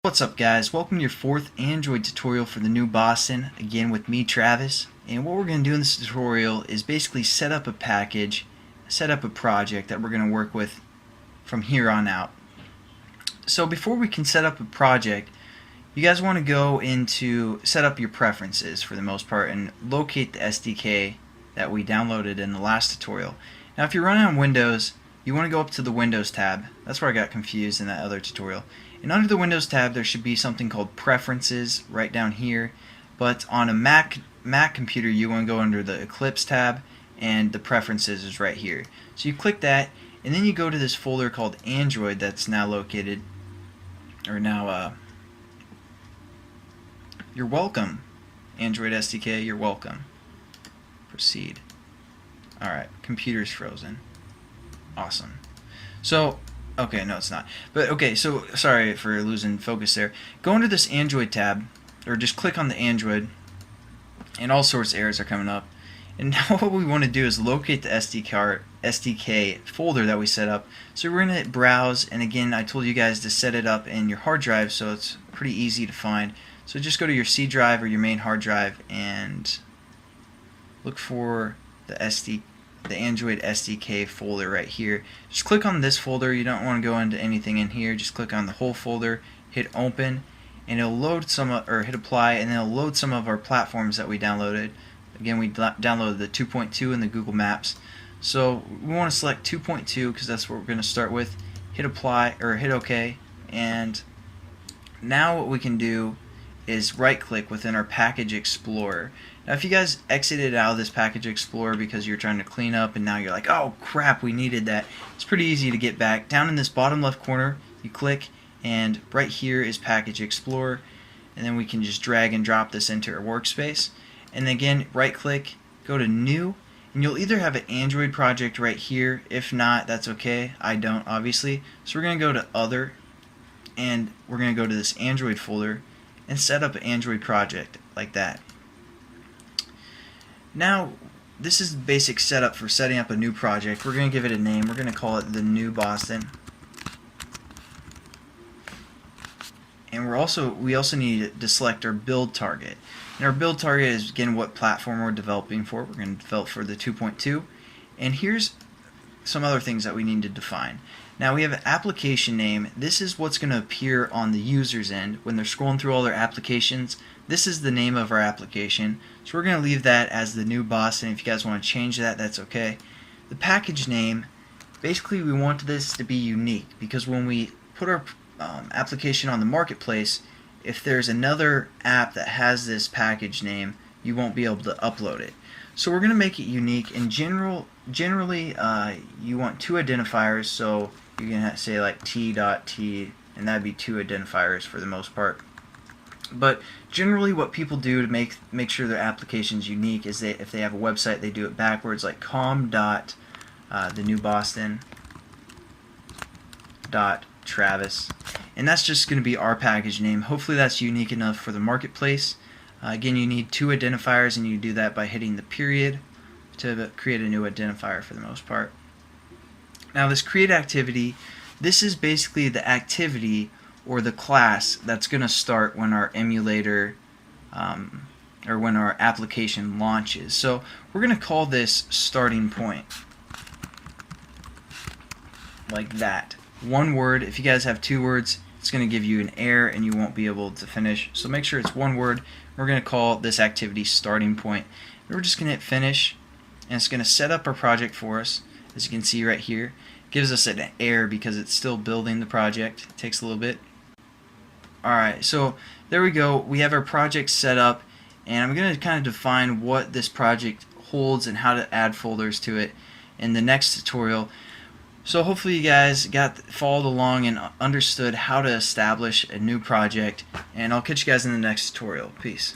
What's up guys, welcome to your fourth Android tutorial for the new Boston, again with me Travis. And what we're going to do in this tutorial is basically set up a package, set up a project that we're going to work with from here on out. So before we can set up a project, you guys want to go into set up your preferences for the most part and locate the SDK that we downloaded in the last tutorial. Now if you're running on Windows, you want to go up to the Windows tab. That's where I got confused in that other tutorial. And under the Windows tab there should be something called Preferences right down here. But on a Mac computer you want to go under the Eclipse tab, and the Preferences is right here. So you click that, and then you go to this folder called Android that's now located, or now you're welcome. Android SDK, you're welcome. Proceed. Alright, computer's frozen. Awesome. So, okay, no it's not. But okay, so sorry for losing focus there. Go into this Android tab, or just click on the Android, and all sorts of errors are coming up. And now what we want to do is locate the SDK folder that we set up. So we're going to hit browse, and again I told you guys to set it up in your hard drive so it's pretty easy to find. So just go to your C drive or your main hard drive and look for the Android SDK folder right here. Just click on this folder. You don't want to go into anything in here. Just click on the whole folder, hit open, and it'll load some, or hit apply, and then it'll load some of our platforms that we downloaded. Again, we downloaded the 2.2 and the Google Maps. So we want to select 2.2 because that's what we're going to start with. Hit apply, or hit OK, and now what we can do is right click within our package explorer. Now if you guys exited out of this package explorer because you're trying to clean up and now you're like, oh crap, we needed that, it's pretty easy to get back. Down in this bottom left corner you click, and right here is package explorer, and then we can just drag and drop this into our workspace. And again, right click, go to new, and you'll either have an Android project right here. If not, that's okay, I don't obviously. So we're going to go to other, and we're going to go to this Android folder and set up an Android project like that. Now this is the basic setup for setting up a new project. We're going to give it a name. We're going to call it the new Boston. And we also need to select our build target. And our build target is again what platform we're developing for. We're going to develop for the 2.2. And here's some other things that we need to define. Now we have an application name. This is what's going to appear on the user's end when they're scrolling through all their applications. This is the name of our application. So we're going to leave that as the new Boston. If you guys want to change that, that's okay. The package name, basically we want this to be unique because when we put our application on the marketplace, if there's another app that has this package name, you won't be able to upload it. So we're going to make it unique. In generally you want two identifiers, so you're going to say like t.t, and that'd be two identifiers for the most part. But generally what people do to make sure their application's unique is if they have a website, they do it backwards, like com.thenewboston.travis, and that's just going to be our package name. Hopefully that's unique enough for the marketplace. Again, you need two identifiers, and you do that by hitting the period to create a new identifier for the most part. Now this create activity, this is basically the activity or the class that's going to start when our emulator or when our application launches. So we're going to call this starting point, like that. One word. If you guys have two words, it's going to give you an error and you won't be able to finish. So make sure it's one word. We're going to call this activity starting point. And we're just going to hit finish, and it's going to set up our project for us. As you can see right here, it gives us an error because it's still building the project. It takes a little bit. Alright, so there we go. We have our project set up, and I'm going to kind of define what this project holds and how to add folders to it in the next tutorial. So hopefully you guys followed along and understood how to establish a new project, and I'll catch you guys in the next tutorial. Peace.